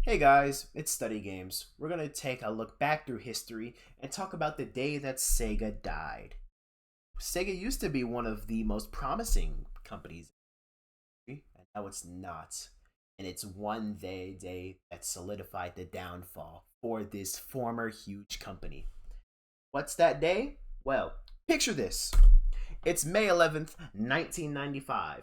Hey guys, it's Study Games. We're going to take a look back through history and talk about the day that Sega died. Sega used to be one of the most promising companies, and now it's not. And it's one day that solidified the downfall for this former huge company. What's that day? Well, picture this. It's May 11th, 1995.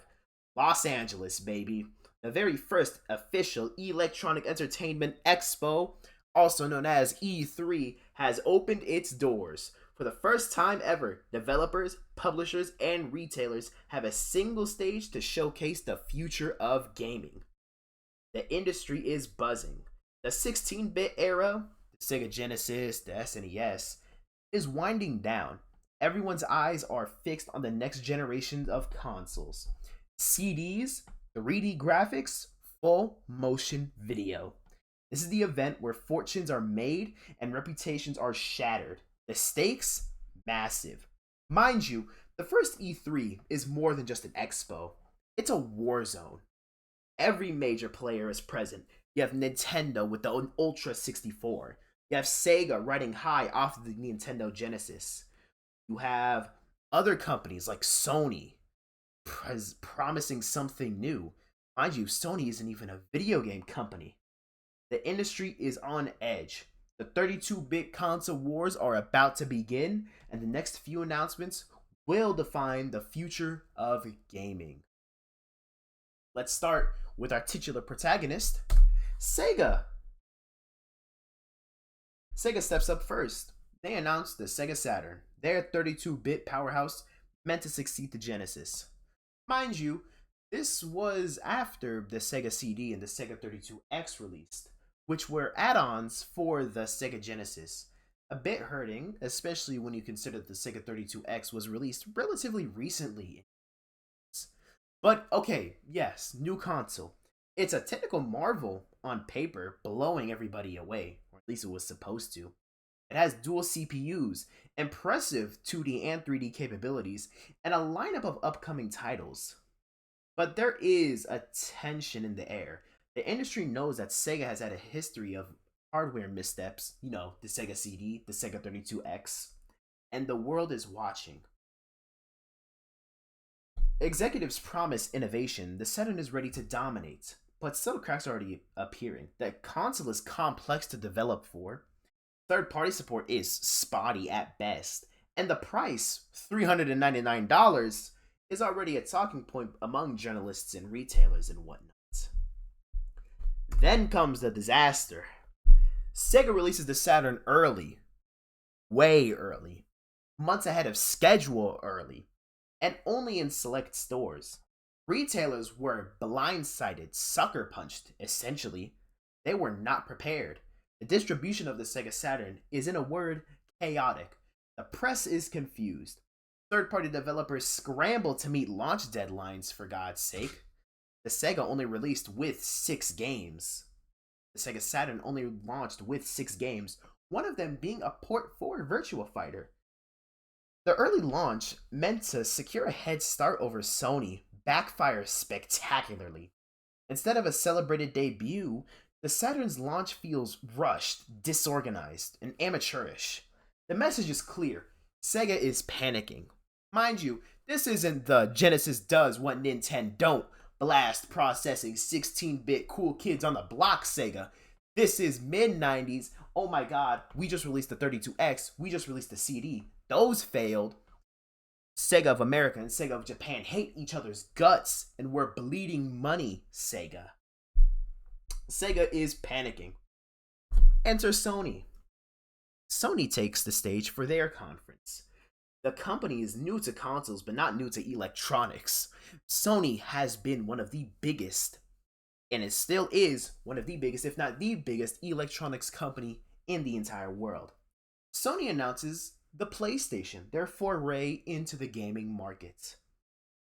Los Angeles, baby. The very first official Electronic Entertainment Expo, also known as E3, has opened its doors. For the first time ever, developers, publishers, and retailers have a single stage to showcase the future of gaming. The industry is buzzing. The 16-bit era, the Sega Genesis, the SNES, is winding down. Everyone's eyes are fixed on the next generation of consoles. CDs, 3D graphics, full motion video. This is the event where fortunes are made and reputations are shattered. The stakes, massive. Mind you, the first E3 is more than just an expo, it's a war zone. Every major player is present. You have Nintendo with the Ultra 64. You have Sega riding high off of the Nintendo Genesis. You have other companies like Sony promising something new. Mind you, Sony isn't even a video game company. The industry is on edge. The 32-bit console wars are about to begin, and the next few announcements will define the future of gaming. Let's start with our titular protagonist, Sega. Sega steps up first. They announced the Sega Saturn, their 32-bit powerhouse meant to succeed the Genesis. Mind you, this was after the Sega CD and the Sega 32X released, which were add-ons for the Sega Genesis. A bit hurting, especially when you consider that the Sega 32X was released relatively recently. But okay, yes, new console. It's a technical marvel on paper, blowing everybody away, or at least it was supposed to. It has dual CPUs, impressive 2D and 3D capabilities, and a lineup of upcoming titles. But there is a tension in the air. The industry knows that Sega has had a history of hardware missteps, the Sega CD, the Sega 32X, and the world is watching. Executives promise innovation, the Saturn is ready to dominate, but subtle cracks are already appearing. The console is complex to develop for, third party support is spotty at best, and the price, $399, is already a talking point among journalists and retailers and whatnot. Then comes the disaster. Sega releases the Saturn early, way early, months ahead of schedule early, and only in select stores. Retailers were blindsided, sucker punched, essentially. They were not prepared. The distribution of the Sega Saturn is, in a word, chaotic. The press is confused. Third-party developers scramble to meet launch deadlines, for God's sake. The Sega only released with 6 games. The Sega Saturn only launched with 6 games, one of them being a port for Virtua Fighter. The early launch, meant to secure a head start over Sony, backfires spectacularly. Instead of a celebrated debut, the Saturn's launch feels rushed, disorganized, and amateurish. The message is clear. Sega is panicking. Mind you, this isn't the Genesis does what Nintendo don't, blast processing 16-bit cool kids on the block Sega. This is mid-90s. Oh my god, we just released the 32X, we just released the CD. Those failed. Sega of America and Sega of Japan hate each other's guts, and we're bleeding money, Sega. Sega is panicking. Enter Sony. Sony takes the stage for their conference. The company is new to consoles, but not new to electronics. Sony has been one of the biggest, and it still is one of the biggest, if not the biggest, electronics company in the entire world. Sony announces the PlayStation, their foray into the gaming market.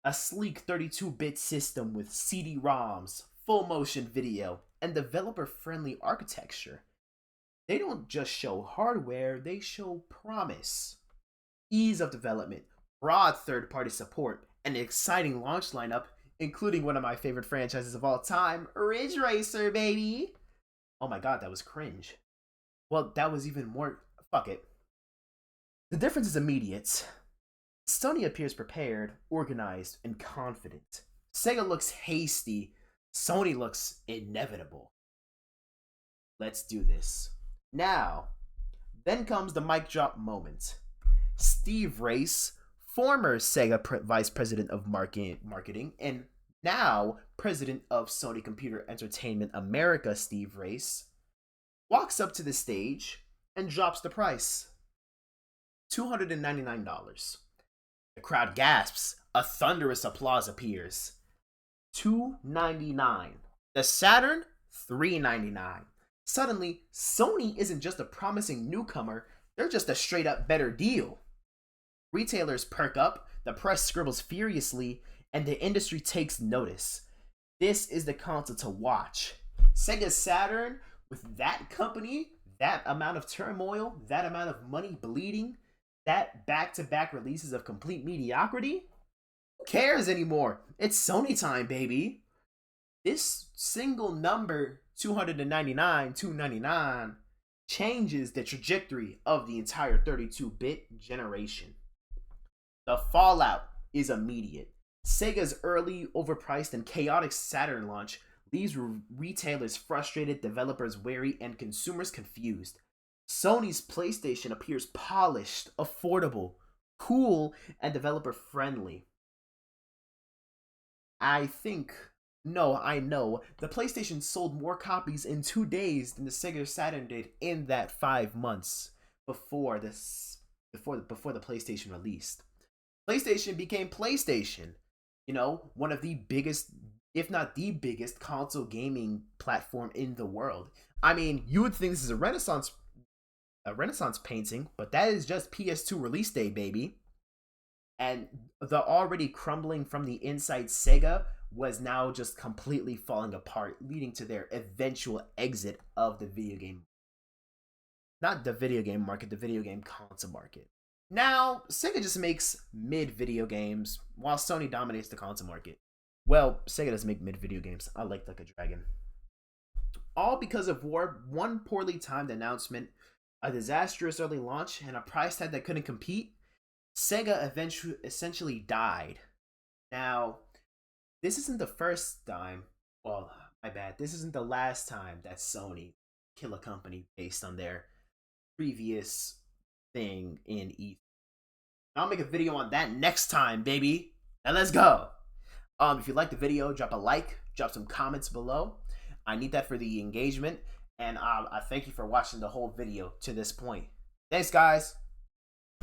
A sleek 32-bit system with CD-ROMs, full motion video, and developer-friendly architecture. They don't just show hardware, they show promise. Ease of development, broad third-party support, and an exciting launch lineup, including one of my favorite franchises of all time, Ridge Racer, baby! Oh my god, that was cringe. Well, that was even more. Fuck it. The difference is immediate. Sony appears prepared, organized, and confident. Sega looks hasty. Sony looks inevitable. Let's do this. Now, then comes the mic drop moment. Steve Race, former Sega Vice President of Marketing, and now President of Sony Computer Entertainment America, Steve Race, walks up to the stage and drops the price. $299. The crowd gasps. A thunderous applause appears. $299. The Saturn, $399. Suddenly, Sony isn't just a promising newcomer, they're just a straight up better deal. Retailers perk up, the press scribbles furiously, and the industry takes notice. This is the console to watch. Sega Saturn, with that company, that amount of turmoil, that amount of money bleeding, that back-to-back releases of complete mediocrity, who cares anymore? It's Sony time, baby. This single number, $299 changes the trajectory of the entire 32-bit generation. The fallout is immediate. Sega's early, overpriced, and chaotic Saturn launch leaves retailers frustrated, developers wary, and consumers confused. Sony's PlayStation appears polished, affordable, cool, and developer-friendly. I know the PlayStation sold more copies in 2 days than the Sega Saturn did in that 5 months before the PlayStation released. PlayStation became PlayStation, one of the biggest, if not the biggest, console gaming platform in the world. I mean, you would think this is a Renaissance painting, but that is just PS2 release day, baby. And the already crumbling from the inside Sega was now just completely falling apart, leading to their eventual exit of the video game. Not the video game market, the video game console market. Now, Sega just makes mid-video games, while Sony dominates the console market. Well, Sega doesn't make mid-video games. I like a Dragon. All because of one poorly timed announcement, a disastrous early launch, and a price tag that couldn't compete. Sega essentially died. Now, this isn't the first time, well, my bad, this isn't the last time that Sony kill a company based on their previous thing in E3. I'll make a video on that next time, baby. Now let's go. If you like the video, drop a like, drop some comments below. I need that for the engagement, and I thank you for watching the whole video to this point. Thanks, guys.